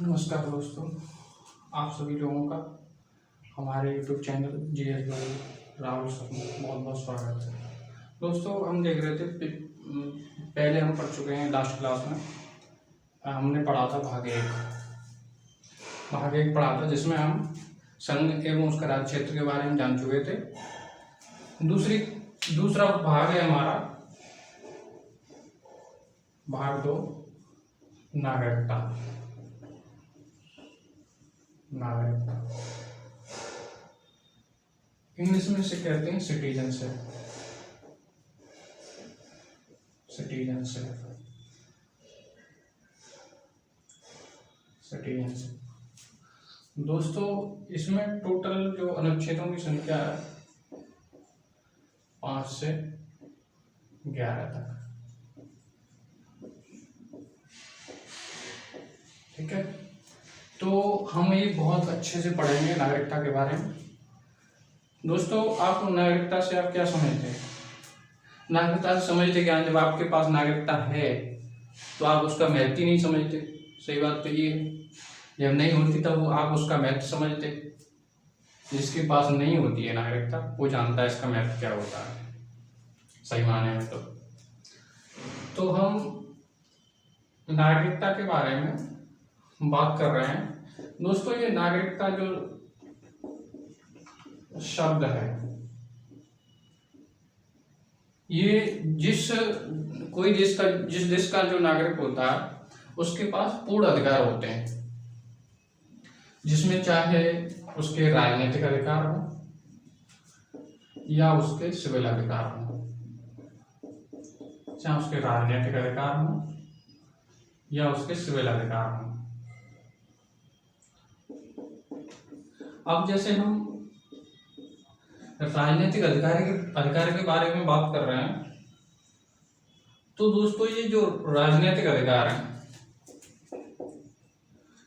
नमस्कार दोस्तों, आप सभी लोगों का हमारे YouTube channel GS Rahul sir में बहुत बहुत स्वागत है। दोस्तों, हम देख रहे थे पहले हम पढ़ चुके हैं लास्ट क्लास में। हमने पढ़ा था भाग एक पढ़ा था, जिसमें हम संघ एवं उसका राज्य क्षेत्र के बारे में जान चुके थे। दूसरा भाग है हमारा भाग 2, नागरिकता। इंग्लिश में इसे कहते हैं सिटीजनशिप। दोस्तों, इसमें टोटल जो अनुच्छेदों की संख्या है 5 से 11 तक। ठीक है, तो हम ये बहुत अच्छे से पढ़ेंगे नागरिकता के बारे में। दोस्तों, आप नागरिकता से आप क्या समझते हैं? नागरिकता से समझते क्या? जब आपके पास नागरिकता है तो आप उसका महत्व ही नहीं समझते। सही बात तो ये है, जब नहीं होती तब वो आप उसका महत्व समझते। जिसके पास नहीं होती है नागरिकता, वो जानता है इसका महत्व क्या होता है सही माने में। तो हम नागरिकता के बारे में बात कर रहे हैं। दोस्तों, ये नागरिकता जो शब्द है, ये जिस देश का जो नागरिक होता है उसके पास पूर्ण अधिकार होते हैं, जिसमें चाहे उसके राजनीतिक अधिकार हो या उसके सिविल अधिकार हो। चाहे उसके राजनीतिक अधिकार हो या उसके सिविल अधिकार हो। अब जैसे हम राजनीतिक अधिकार के बारे में बात कर रहे हैं, तो दोस्तों ये जो राजनीतिक अधिकार है,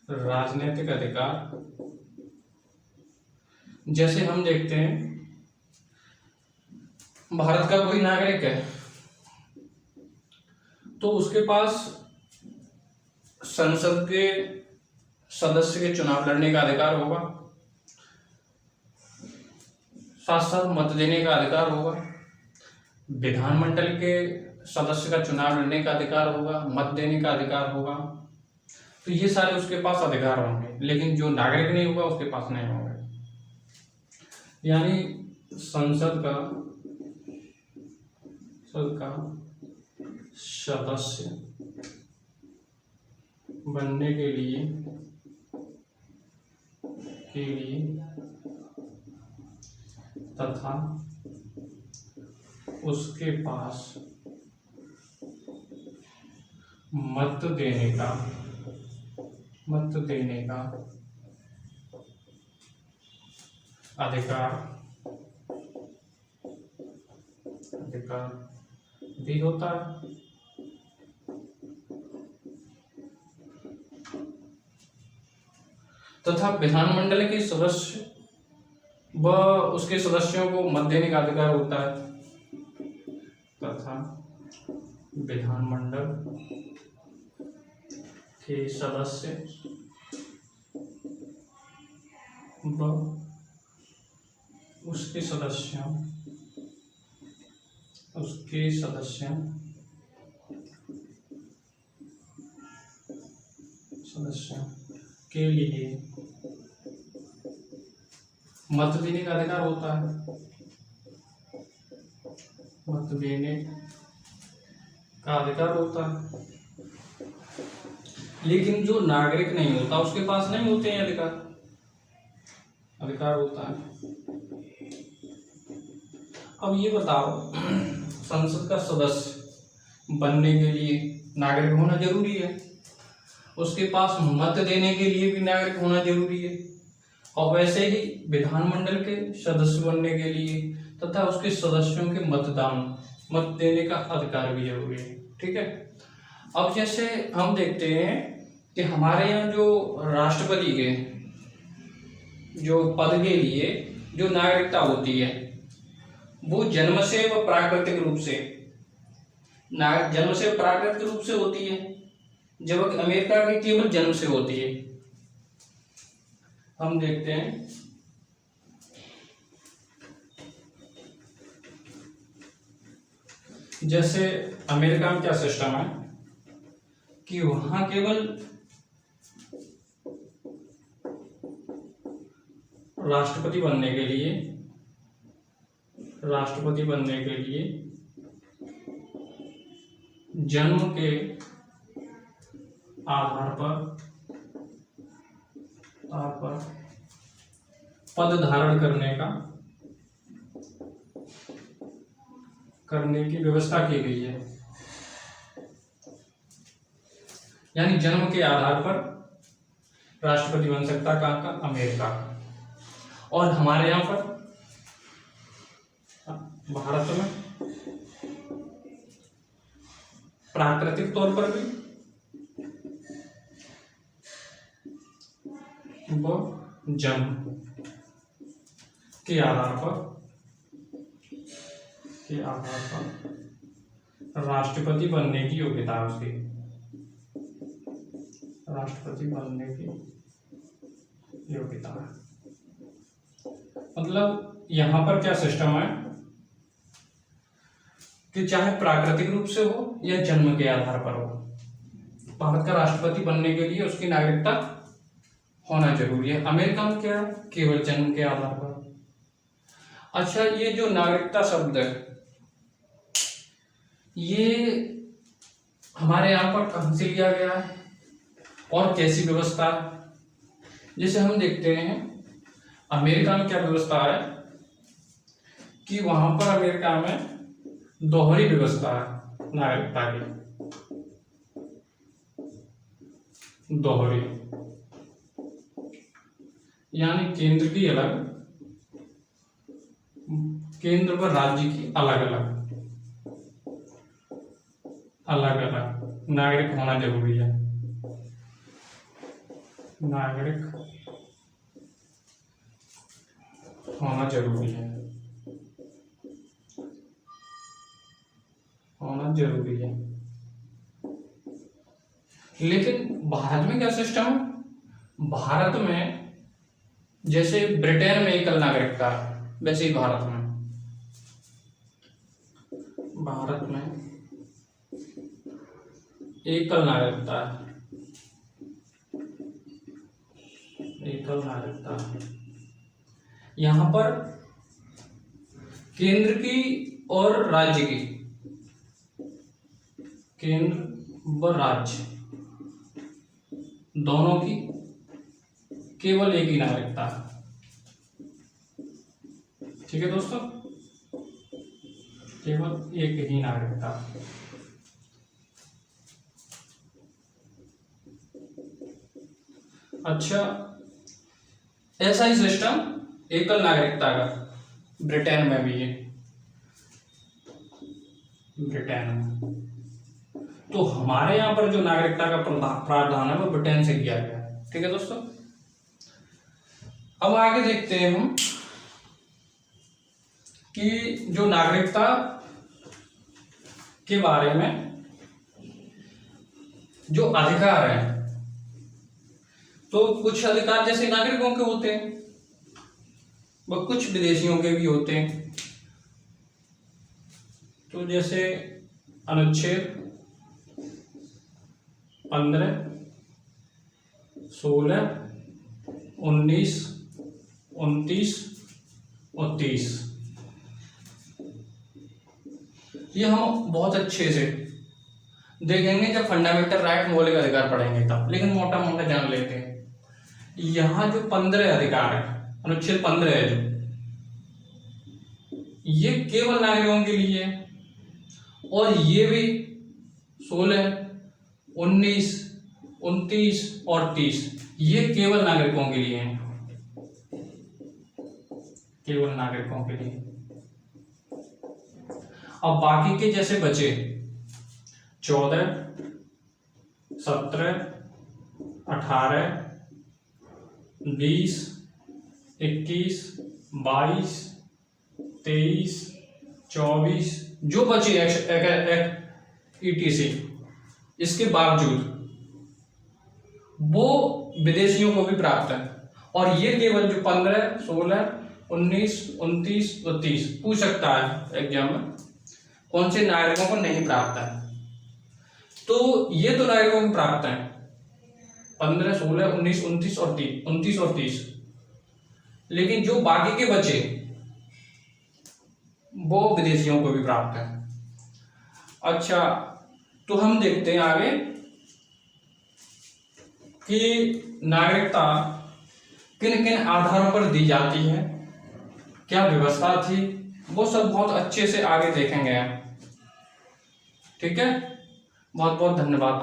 राजनीतिक अधिकार जैसे हम देखते हैं, भारत का कोई नागरिक है तो उसके पास संसद के सदस्य के चुनाव लड़ने का अधिकार होगा, साथ साथ मत देने का अधिकार होगा, विधानमंडल के सदस्य का चुनाव लड़ने का अधिकार होगा, मत देने का अधिकार होगा। तो ये सारे उसके पास अधिकार होंगे, लेकिन जो नागरिक नहीं होगा उसके पास नहीं होंगे। यानी संसद का सदस्य बनने के लिए तथा उसके पास मत देने का अधिकार भी होता है। तथा विधानमंडल के सदस्य व उसके सदस्यों को मत देने का अधिकार होता है, तथा विधानमंडल के सदस्य व उसके सदस्यों के लिए मत देने का अधिकार होता है। मत देने का अधिकार होता है, लेकिन जो नागरिक नहीं होता उसके पास नहीं होते हैं अधिकार होता है। अब ये बताओ, संसद का सदस्य बनने के लिए नागरिक होना जरूरी है, उसके पास मत देने के लिए भी नागरिक होना जरूरी है, और वैसे ही विधानमंडल के सदस्य बनने के लिए तथा उसके सदस्यों के मत देने का अधिकार भी जरूरी है। ठीक है, अब जैसे हम देखते हैं कि हमारे यहाँ जो राष्ट्रपति के जो पद के लिए जो नागरिकता होती है, वो जन्म से व प्राकृतिक रूप से जन्म से प्राकृतिक रूप से होती है, जबकि अमेरिका की केवल जन्म से होती है। हम देखते हैं जैसे अमेरिका में क्या सिस्टम है कि वहां केवल राष्ट्रपति बनने के लिए जन्म के आधार पर पद धारण करने की व्यवस्था की गई है। यानी जन्म के आधार पर राष्ट्रपति बन सकता है कहाँ का? अमेरिका का। और हमारे यहाँ पर भारत में प्राकृतिक तौर पर भी वो जन्म के आधार पर राष्ट्रपति बनने की योग्यता है उसकी, राष्ट्रपति बनने की योग्यता है। मतलब यहाँ पर क्या सिस्टम है कि चाहे प्राकृतिक रूप से हो या जन्म के आधार पर हो, भारत का राष्ट्रपति बनने के लिए उसकी नागरिकता होना जरूरी है। अमेरिका में क्या है? केवल जन्म के आधार पर। अच्छा, ये जो नागरिकता शब्द है ये हमारे यहाँ पर कहाँ से लिया गया है और कैसी व्यवस्था है? जैसे हम देखते हैं अमेरिका में क्या व्यवस्था है कि वहां पर अमेरिका में दोहरी व्यवस्था है नागरिकता की, दोहरी, यानी केंद्र की अलग, केंद्र व राज्य की अलग अलग नागरिक होना जरूरी है। नागरिक होना जरूरी है, लेकिन भारत में क्या सिस्टम है? भारत में जैसे ब्रिटेन में एकल नागरिकता वैसे ही भारत में एकल नागरिकता यहां पर केंद्र की और राज्य की, केंद्र व राज्य दोनों की केवल एक ही नागरिकता है। ठीक है दोस्तों, केवल एक ही नागरिकता। अच्छा, ऐसा ही सिस्टम एकल नागरिकता का ब्रिटेन में भी है। ब्रिटेन में तो हमारे यहाँ पर जो नागरिकता का प्रावधान है वो ब्रिटेन से किया गया है। ठीक है दोस्तों, अब आगे देखते हैं हम कि जो नागरिकता के बारे में जो अधिकार है, तो कुछ अधिकार जैसे नागरिकों के होते हैं व कुछ विदेशियों के भी होते हैं। तो जैसे अनुच्छेद 15, 16, 19, 29 और 30 ये हम बहुत अच्छे से देखेंगे जब फंडामेंटल राइट मौलिक अधिकार पढ़ेंगे तब, लेकिन मोटा मोटा जान लेते हैं। यहाँ जो 15 अधिकार है, अनुच्छेद 15 है जो, ये केवल नागरिकों के लिए है, और ये भी 16, 19, 29 और 30 ये केवल नागरिकों के लिए हैं, केवल नागरिकों के लिए। अब बाकी के जैसे बचे 14, 17, 18, 20, 21, 22, 23, 24 जो बचे ETC, इसके बावजूद वो विदेशियों को भी प्राप्त है। और ये केवल जो 15, 16, 19, 29 और 30 पूछ सकता है एग्जाम में, कौन से नागरिकों को नहीं प्राप्त है। तो ये तो नागरिकों को प्राप्त है 15, 16, 19, 29 और 30, लेकिन जो बाकी के बचे वो विदेशियों को भी प्राप्त है। अच्छा, तो हम देखते हैं आगे कि नागरिकता किन किन आधारों पर दी जाती है, क्या व्यवस्था थी, वो सब बहुत अच्छे से आगे देखेंगे। ठीक है, बहुत बहुत धन्यवाद।